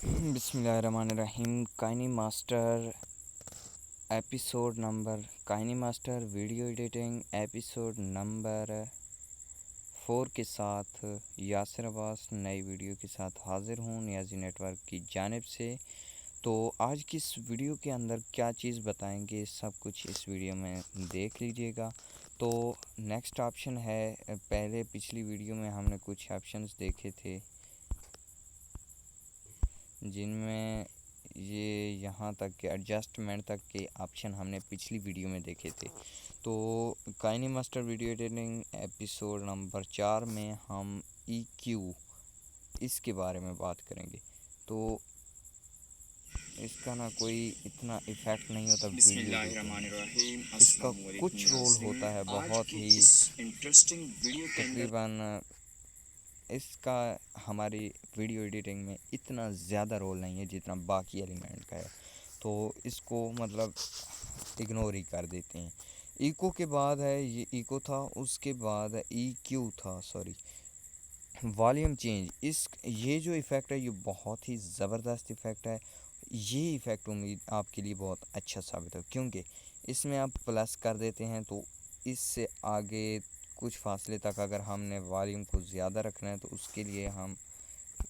बिस्मिल्लाहिर्रहमानिर्रहीम। KineMaster video editing episode number 4 के साथ यासिर अब्बास नई वीडियो के साथ हाज़िर हूँ नियाज़ी नेटवर्क की जानिब से। तो आज की इस वीडियो के अंदर क्या चीज़ बताएंगे सब कुछ इस वीडियो में देख लीजिएगा। तो नेक्स्ट ऑप्शन है, पहले पिछली वीडियो में हमने कुछ ऑप्शंस देखे थे जिनमें ये यहाँ तक के एडजस्टमेंट तक के ऑप्शन हमने पिछली वीडियो में देखे थे। तो KineMaster video editing episode number 4 में हम EQ इसके बारे में बात करेंगे। तो इसका ना कोई इतना इफ़ेक्ट नहीं होता वीडियो एडिटिंग, इसका कुछ रोल होता है बहुत ही तकरीबन इसका हमारी वीडियो एडिटिंग में इतना ज़्यादा रोल नहीं है जितना बाकी एलिमेंट का है, तो इसको मतलब इग्नोर ही कर देते हैं। इको के बाद है, ये इको था, उसके बाद EQ था, सॉरी वॉल्यूम चेंज। ये जो इफ़ेक्ट है ये बहुत ही ज़बरदस्त इफ़ेक्ट है। ये इफ़ेक्ट उम्मीद आपके लिए बहुत अच्छा साबित हो, क्योंकि इसमें आप प्लस कर देते हैं तो इससे आगे कुछ फासले तक अगर हमने वॉल्यूम को ज़्यादा रखना है तो उसके लिए हम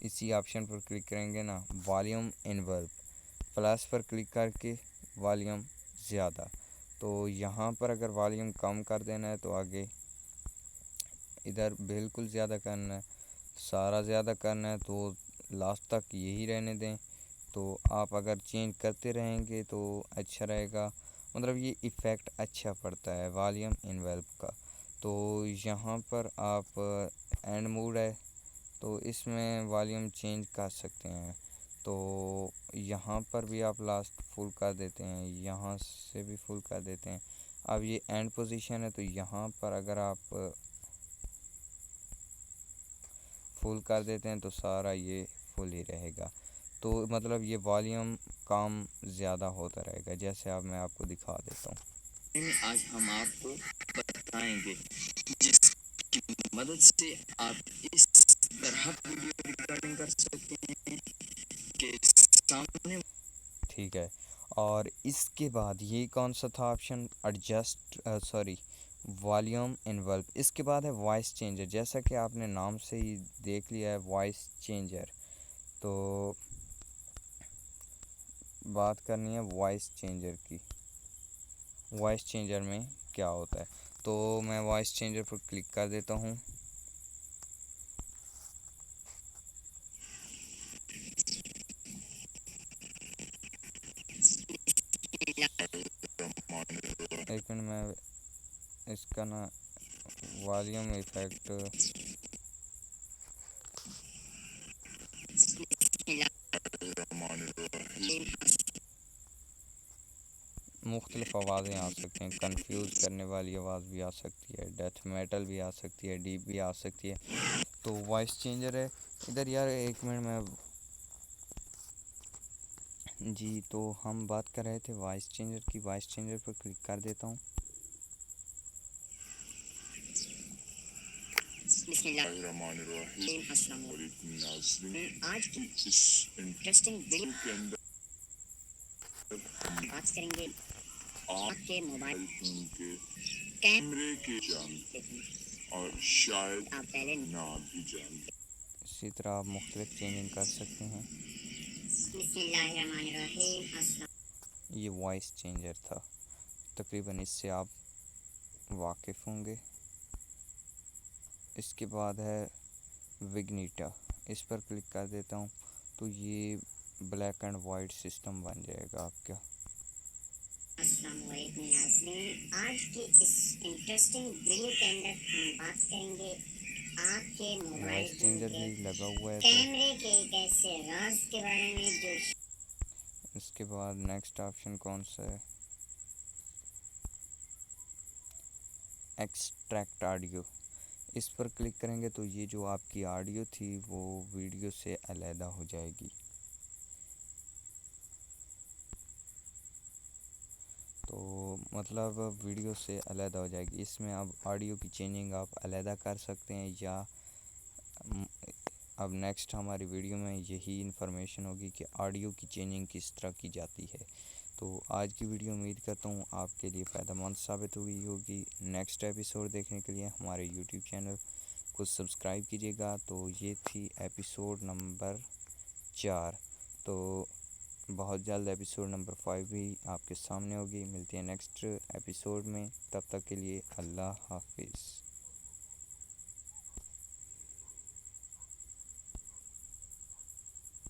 इसी ऑप्शन पर क्लिक करेंगे ना, वॉल्यूम इनवर्ब, प्लस पर क्लिक करके वॉल्यूम ज़्यादा। तो यहाँ पर अगर वॉल्यूम कम कर देना है तो आगे इधर बिल्कुल ज़्यादा करना है, सारा ज़्यादा करना है तो लास्ट तक यही रहने दें। तो आप अगर चेंज करते रहेंगे तो अच्छा रहेगा, मतलब ये इफ़ेक्ट अच्छा पड़ता है वॉल्यूम इनवर्ब का। तो यहाँ पर आप एंड मोड है तो इसमें वॉल्यूम चेंज कर सकते हैं। तो यहाँ पर भी आप लास्ट फुल कर देते हैं, यहाँ से भी फुल कर देते हैं। अब ये एंड पोजीशन है तो यहाँ पर अगर आप फुल कर देते हैं तो सारा ये फुल ही रहेगा। तो मतलब ये वॉल्यूम कम ज़्यादा होता रहेगा, जैसे अब मैं आपको दिखा देता हूँ। आज हम आपको बताएंगे जिसकी मदद से आप इस तरह वीडियो रिकॉर्डिंग कर सकते हैं कि सामने। ठीक है, और इसके बाद ये कौन सा था ऑप्शन, एडजस्ट सॉरी वॉल्यूम इनवर्ब। इसके बाद है वॉइस चेंजर, जैसा कि आपने नाम से ही देख लिया है वॉइस चेंजर। तो बात करनी है वॉइस चेंजर की, वॉइस चेंजर में क्या होता है। तो मैं वॉइस चेंजर पर क्लिक कर देता हूँ। एक मिनट, मैं इसका ना वॉल्यूम इफ़ेक्ट मुख्तलिफ़ आवाज़ें आ सकती हैं, कंफ्यूज करने वाली आवाज़ भी आ सकती है, डेथ मेटल भी आ सकती है, डीप भी आ सकती है। तो वॉइस चेंजर है इधर यार, एक मिनट में जी। तो हम बात कर रहे थे वॉइस चेंजर की, वॉइस चेंजर पर क्लिक कर देता हूँ। आज की इस इंटरेस्टिंग वीडियो के अंदर हम बात करेंगे आपके मोबाइल फोन के कैमरे के जानते हैं, और शायद आप पहले ना भी जानते। इसी तरह आप मुख्तलिफ चेंजिंग कर सकते हैं। ये वॉइस चेंजर था, तकरीबन इससे आप वाकिफ़ होंगे। इसके बाद है विग्निटा, इस पर क्लिक कर देता हूँ तो ये ब्लैक एंड वाइट सिस्टम बन जाएगा आपका। आज की इस इंटरेस्टिंग वीडियो के अंदर हम बात करेंगे आपके मोबाइल वॉइस फोन चेंजर के भी लगा हुआ है। तो कैमरे के एक ऐसे राज के बारे में जो इसके बाद नेक्स्ट ऑप्शन कौन सा है, एक्सट्रैक्ट ऑडियो। इस पर क्लिक करेंगे तो ये जो आपकी ऑडियो थी वो वीडियो से अलहदा हो जाएगी। तो मतलब वीडियो से अलहदा हो जाएगी। इसमें आप ऑडियो की चेंजिंग आप अलहदा कर सकते हैं, या اب نیکسٹ ہماری ویڈیو میں یہی انفارمیشن ہوگی کہ آڈیو کی چینجنگ کس طرح کی جاتی ہے. تو آج کی ویڈیو امید کرتا ہوں آپ کے لیے فائدہ مند ثابت ہوئی ہوگی. نیکسٹ ایپیسوڈ دیکھنے کے لیے ہمارے یوٹیوب چینل کو سبسکرائب کیجیے گا. تو یہ تھی ایپیسوڈ نمبر 4. تو بہت جلد ایپیسوڈ نمبر 5 بھی آپ کے سامنے ہوگی. ملتی ہے نیکسٹ ایپیسوڈ میں. تب تک کے لیے اللہ حافظ.